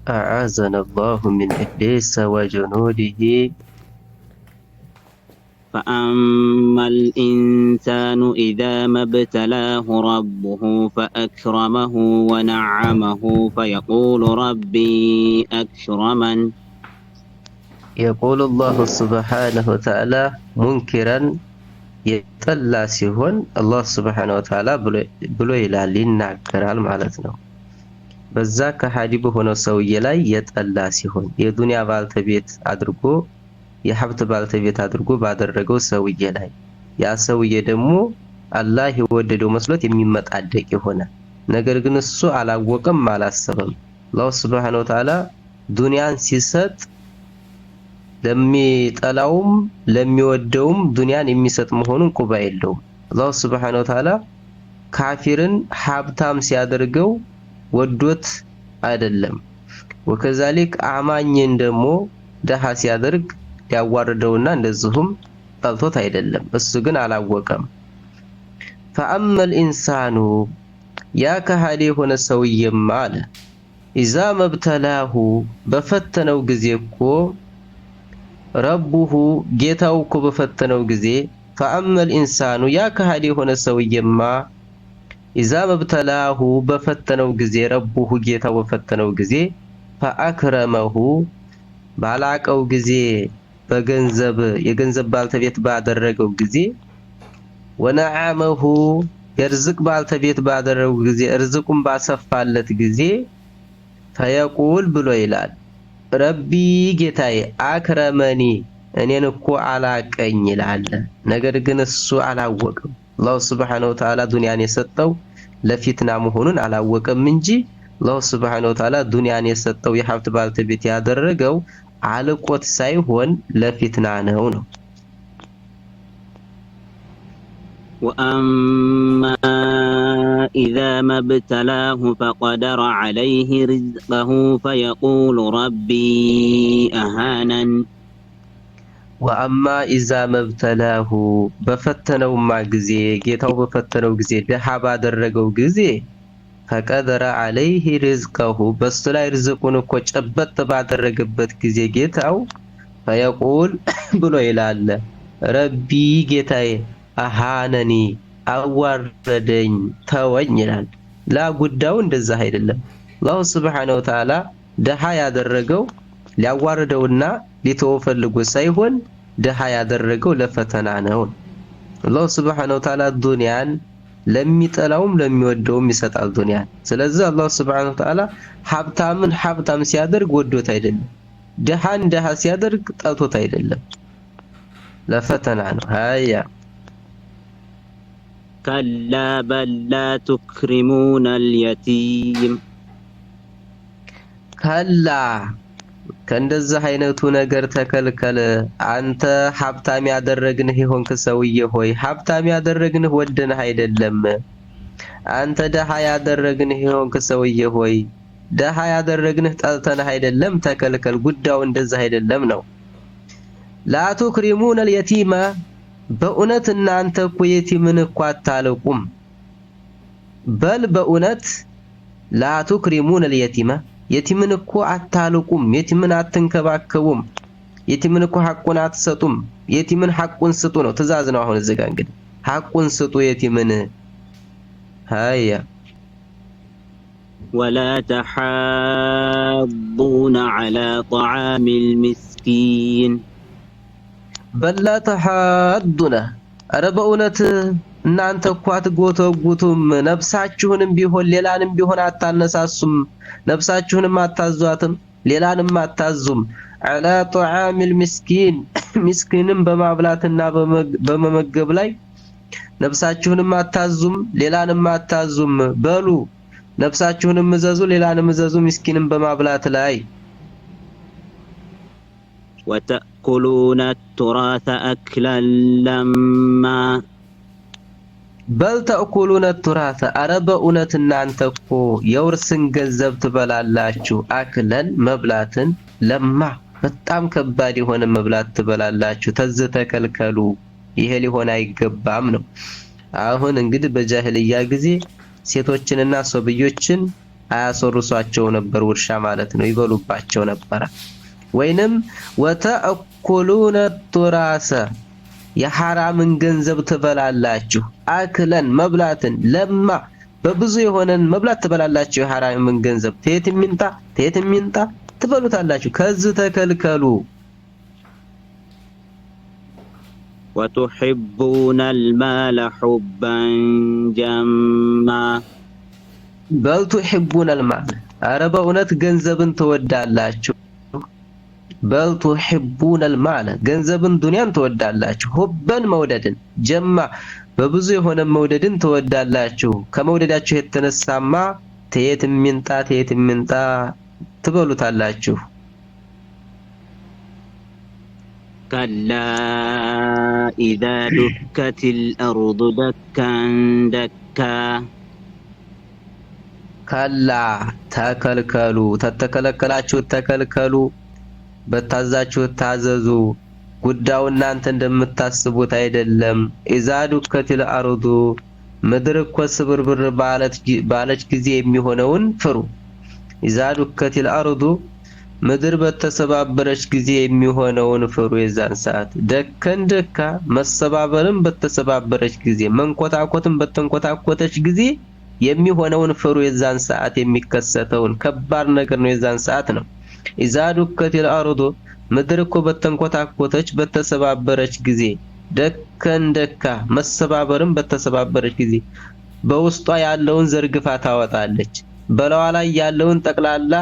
أعاذنا الله من إبليس وجنوده. فأما الإنسان إذا ما ابتلاه ربه فأكرمه ونعمه فيقول ربي أكرمن. يقول الله سبحانه وتعالى منكرا يطلع ሲሆን الله سبحانه وتعالى ብሎ ይላል ይናገራል ማለት ነው። በዛ ከሃዲ በሆነው ሰውዬ ላይ የጠላ ሲሆን የዱንያ ባልተቤት አድርጎ የሀብት ባልተቤት አድርጎ ባደረገው ሰውዬ ላይ ያ ሰውዬ ደግሞ አላህ የወደደው መስሎት የሚመጣደቅ ይሆነ ነገር ግን እሱ አላወቀም አላሰበም። አላህ Subhanahu Wa Ta'ala ዱንያን ሲሰጥ ለሚጠላውም ለሚወደውም ዱንያን የሚሰጥ መሆኑን ቁባ የለውም። አላህ Subhanahu Wa Ta'ala ካፊርን ሀብታም ሲያደርገው ወዶት አይደለም። ወከዛሊክ አማኝን ደግሞ ደሃ ሲያደርግ ያዋርደውና እንደዚሁም ጠልቶት አይደለም። እሱ ግን አላወቀም። فأما الإنسان يا كهادي هنا سويማ አለ إذا ما ابتلاه በፈተነው ጊዜ እኮ ረቡሁ ጌታው እኮ በፈተነው ጊዜ فأما الإنسان يا كهادي هنا سويማ إذا ما ابتلاه በፈተነው ጊዜ ረቡሁ ጌታው በፈተነው ጊዜ فأكرمه ባላቀው ጊዜ በገንዘብ የገንዘብ ባልተቤት ባደረገው ጊዜ ወነዓመሁ የርዝቅ ባልተቤት ባደረገው ጊዜ እርዝቁን ባሰፋለት ጊዜ ፈየቁል ብሎ ይላል ረቢ ጌታዬ አክረመኒ እኔን እኮ አላቀኝ ይላል። ነገር ግን እሱ አላወቀም። አላህ Subhanahu Wa Ta'ala ዱንያን የሰጠው ለፊትና መሆኑን አላወቀም እንጂ አላህ Subhanahu Wa Ta'ala ዱንያን የሰጠው የሀብት ባልተቤት ያደረገው አልቆት ሳይሆን ለፊትና ነው ነው። وأما إذا ما ابتلاه فقدر عليه رزقه فيقول ربي أهانن. وأما إذا ما ابتلاه በፈተነው ጊዜ ጌታው በፈተነው ጊዜ ደሃ ባደረገው ጊዜ فقدر عليه رزقه በሱ ላይ ርዝቁን እኮ ጨበጥ ባደረገበት ጊዜ ጌታው فيقول ብሎ ይላል ረቢ ጌታዬ አሃነኒ አዋረደኝ ተወኝ ይላል። ላ ጉዳዩ እንደዛ አይደለም። አላህ Subhanahu Wa Ta'ala ደሃ ያደረገው ሊያዋርደውና ሊተወው ፈልጎ ሳይሆን ደሃ ያደረገው ለፈተና ነው። አላህ Subhanahu Wa Ta'ala ዱንያን ለሚጠላውም ለሚወደውም ይሰጣል ዱንያን። ስለዚህ አላህ Subhanahu Wa Ta'ala ሀብታምን ሀብታም ሲያደርግ ወዶት አይደለም፣ ደሃን ደሃ ሲያደርግ ጠልቶት አይደለም፣ ለፈተና ነው። ሃያ كلا بل لا تكرمون اليتيم. ከላ ከእንደዚህ አይነቱ ነገር ተከልከለ። አንተ ሀብታም ያደረግንህ ይሆንክ ሰውዬ ሆይ ሀብታም ያደረግንህ ወደንህ አይደለም። አንተ ደሃ ያደረግንህ ይሆንክ ሰውዬ ሆይ ደሃ ያደረግንህ ጠልተንህ አይደለም። ተከልከል። ጉዳዩ እንደዚህ አይደለም ነው። ላ ቱክሪሙን اليتيم በእውነት እናንተ እኮ የቲምን እኮ አታልቁም። በል በእውነት ላ ቱክሪሙን اليتيم የቲምን እኮ አታልቁም፣ የቲምን አትንከባከቡም፣ የቲምን እኮ ሐቁን አትሰጡም። የቲምን ሐቁን ስጡ ነው ትእዛዝ ነው። አሁን እዚህ ጋር እንግዲህ ሐቁን ስጡ የቲምን። ሃያ ولا تحاضون على طعام المسكين. بل لا تحاضون ኧረ በእውነት እናንተ እኮ አትጎተጉቱም። ነፍሳችሁንም ቢሆን ሌላንም ቢሆን አታነሳሱም። ነፍሳችሁንም አታዟትም፣ ሌላንም አታዙም። على طعام المسكين ምስኪንን በማብላትና በመመገብ ላይ ነፍሳችሁንም አታዙም፣ ሌላንም አታዙም። በሉ ነፍሳችሁንም እዘዙ፣ ሌላንም እዘዙ ምስኪንን በማብላት ላይ። وتأكلون التراث أكلا لما. በል ተእኩሉነ التراث ኧረ በእውነት እናንተ እኮ የውርስን ገንዘብ ትበላላችሁ። አክለን መብላትን ለማ በጣም ከባድ የሆነ መብላት ትበላላችሁ። ተዝህ ተከልከሉ። ይሄ ሊሆን አይገባም ነው። አሁን እንግዲህ በጃሂልያ ጊዜ ሴቶችንና ሶብዮችን አያስወርሷቸው ነበር ውርሻ ማለት ነው ይበሉባቸው ነበር ወይንም ወተአኩሉነ ቱራሰ የሐራምን ገንዘብ ትበላላችሁ አክለን መብላትን ለማ በብዙ የሆነን መብላት ትበላላችሁ የሐራምን ገንዘብ ተየትም ይምጣ ትበሉታላችሁ ከዚህ ተከልከሉ وتحبون المال حبا جما بل تحبون المال አረበ እውነት ገንዘብን ትወዳላችሁ بل تحبون المال ገንዘብን ዱንያን ትወዳላችሁ ሁበን መውደድን ጀማ በብዙ የሆነ መውደድን ትወዳላችሁ ከመውደዳችሁ የተነሳማ ተየትም ይምጣ ትበሉታላችሁ كلا إذا دكت الأرض دكا دكا كلا تكلكلوا ተተከለከላችሁ ተከልከሉ በታዛችሁ ታዘዙ ጉዳዩ እናንተ እንደምታስቡት አይደለም ኢዛ ዱከቲል አርዱ ምድር እኮ ስብርብር ባለች ጊዜ የሚሆነውን ፍሩ ኢዛ ዱከቲል አርዱ ምድር በተሰባበረች ጊዜ የሚሆነውን ፍሩ የዛን ሰዓት ደካ መሰባበርም በተሰባበረች ጊዜ መንኮታኮትም በተንኮታኮተች ጊዜ የሚሆነውን ፍሩ የዛን ሰዓት የሚከሰተውን ከባድ ነገር ነው የዛን ሰዓት ነው ኢዛ ዱከቲል አርዱ ምድር እኮ በተንኮታኮተች በተሰባበረች ጊዜ ደካ መሰባበርም በተሰባበረች ጊዜ በውስጧ ያለውን ዘርግፋ ታወጣለች በላዋ ላይ ያለውን ጠቅላላ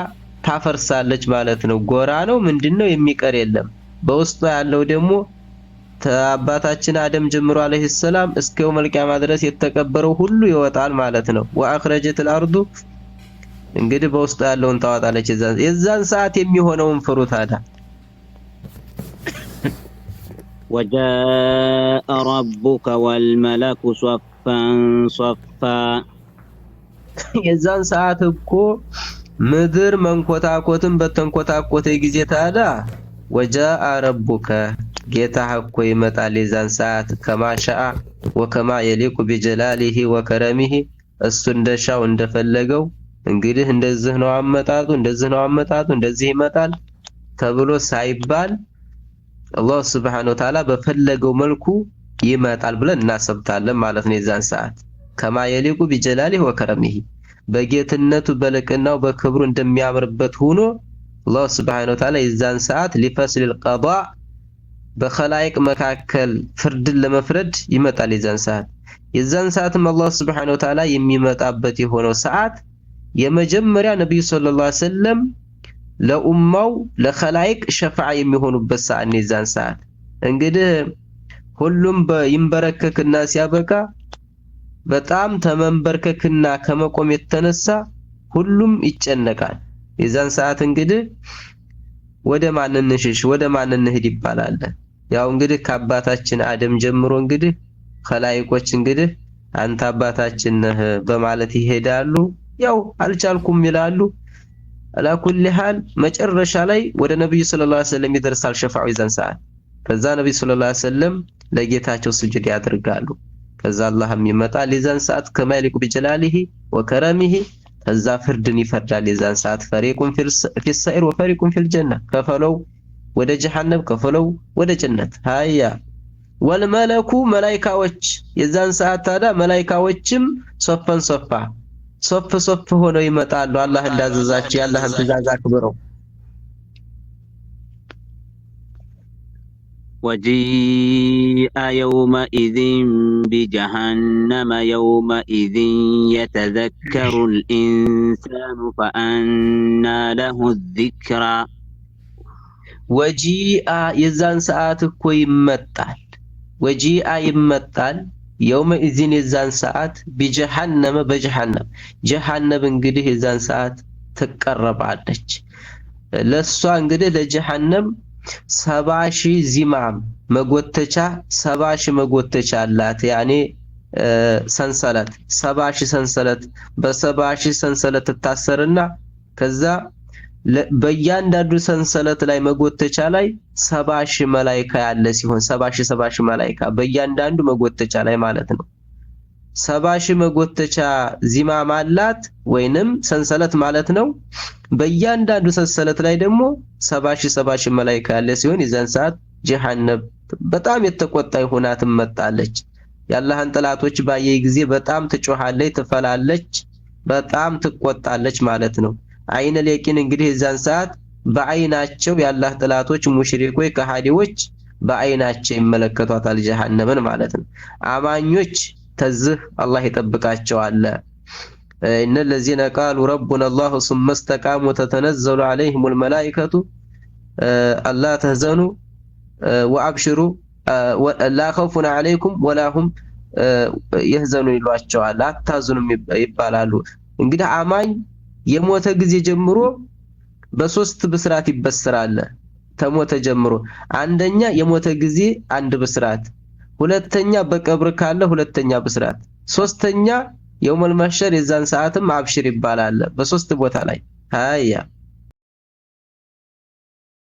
ታፈርሳለች ማለት ነው ጎራ ነው ምንድነው የሚቀር የለም በውስጧ ያለው ደግሞ አባታችን አደም ጀምሮ አለይሂ ሰላም እስከ የውመል ቂያማ ድረስ የተቀበረው ሁሉ ይወጣል ማለት ነው ወአኽረጀትል አርዱ እንግዲህ በውስጧ ያለውን ታወጣለች የዛን ሰዓት የሚሆነውን ፍሩ ታዳ وجاء ربك والملك صفا صفا የዛን ሰዓት እኮ ምድር መንኮታኮትን በተንኮታኮተ ጊዜ ታዳ وجاء ربك ጌታህ እኮ ይመጣል የዛን ሰዓት ከማሻአ ወከማ የሊቁ بجلاله وكرمه እሱ እንደሻው እንደፈለገው እንግዲህ እንደዚህ ነው አመጣጡ እንደዚህ ይመጣል ተብሎ ሳይባል አላህ Subhanahu Wa Ta'ala በፈለገው መልኩ ይመጣል ብለን እናሰብታለን ማለት ነው የዛን ሰዓት ከማ የሊቁ بجلاله وكرمه በጌትነቱ በልቅናው በክብሩ እንደሚያምርበት ሆኖ አላህ Subhanahu Wa Ta'ala የዛን ሰዓት لفصل القضاء በخلائق መካከል ፍርድን ለመፍረድ ይመጣል የዛን ሰዓትም አላህ Subhanahu Wa Ta'ala የሚመጣበት የሆነው ሰዓት የመጀመሪያ ነብዩ ሰለላሁ ዐለይሂ ወሰለም ለኡማው ለخلائق ሸፋዓ የሚሆኑበት ሰዓት ነው የዛን ሰዓት እንግዲህ ሁሉም በይንበረከክና ሲያበቃ በጣም ተመንበርከክና ከመቆም የተነሳ ሁሉም ይጨነቃል የዛን ሰዓት እንግዲህ ወደ ማን እንሽሽ ወደ ማን እንሄድ ይባላል ያው እንግዲህ ከአባታችን አደም ጀምሮ እንግዲህ خلائقዎች እንግዲህ አንተ አባታችን ነህ በማለት ይሄዳሉ ያው አልቻልኩም ይላሉ አላኩል ሐል መጨረሻ ላይ ወደ ነብዩ ሰለላሁ ዐለይሂ ወሰለም ይደርሳል ሸፋዓው የዛን ሰዓት ከዛ ነብዩ ሰለላሁ ዐለይሂ ወሰለም ለጌታቸው ስጁድ ያደርጋሉ ከዛ አላህም ይመጣል የዛን ሰዓት ከማሊኩ بجلاله وكرمه ከዛ ፍርድን ይፈርዳል የዛን ሰዓት ፈሪቁን ፊልሰኢር ወፈሪቁን ፊልጀነ ከፈለው ወደ ጀሃነም ከፈለው ወደ ጀነት ሃያ ወልመለኩ መላእክቶች የዛን ሰዓት ታዳ መላእክቶችም ሶፍ ሆነው ይመጣሉ አላህ እንዳዘዛቸው ያላህን ትእዛዝ አክብረው وجيء يومئذ بجهنم يومئذ يتذكر الإنسان فأنى له الذكرى وجيء يزان ساعات كو يمتال وجيء يمتال يومئذ يزان ساعات بجهنم جهنم እንግዲህ የዛን ሰዓት ተቀርባለች ለሷ እንግዲህ ለጀሃነም 70,000 ዚማም መጎተቻ 70,000 መጎተቻ አላት ያኔ ሰንሰለት 70,000 ሰንሰለት በ70,000 ሰንሰለት ተታሰርና ከዛ በእያንዳንዱ ሰንሰለት ላይ መጎተቻ ላይ 70,000 መላእክት ያለ ሲሆን 70,000 መላእክት በእያንዳንዱ መጎተቻ ላይ ማለት ነው 70 ሺህ መጎተቻ ዚማም አላት ወይንም ሰንሰለት ማለት ነው። በእያንዳንዱ ሰንሰለት ላይ ደግሞ 70 ሺህ መላእክት ያለ ሲሆን የዛን ሰዓት ጀሃነም በጣም የተቆጣይ ሆና ትመጣለች። የአላህን ጥላቶች ባየይ ጊዜ በጣም ትጮሃለች፣ ትፈላለች፣ በጣም ትቆጣለች ማለት ነው። አይነል የቂን እንግዲህ የዛን ሰዓት በአይናቸው የአላህ ጥላቶች ሙሽሪኮች ከሃዲዎች በአይናቸው ይመለከቷታል ጀሃነምን ማለት ነው። አማኞች ተዝህ አላህ ይጠብቃቸዋል። إن الذين قالوا ربنا الله ثم استقاموا تتنزل عليهم الملائكة ألا تهزنوا وأبشروا لا خوف عليكم ولا هم يهزنوا ይሏቸዋል። አታዝኑም ይባላሉ። እንግዲህ አማኝ የሞተ ጊዜ ጀምሮ በሶስት ብስራት ይበስራል። ተሞተ ጀምሮ አንደኛ የሞተ ጊዜ አንድ ብስራት፣ ሁለተኛ በቀብር ካለ ሁለተኛ ብስራት፣ ሶስተኛ የውመል መህሸር የዛን ሰዓትም አብሽር ይባላል። በሶስት ቦታ ላይ ሃያ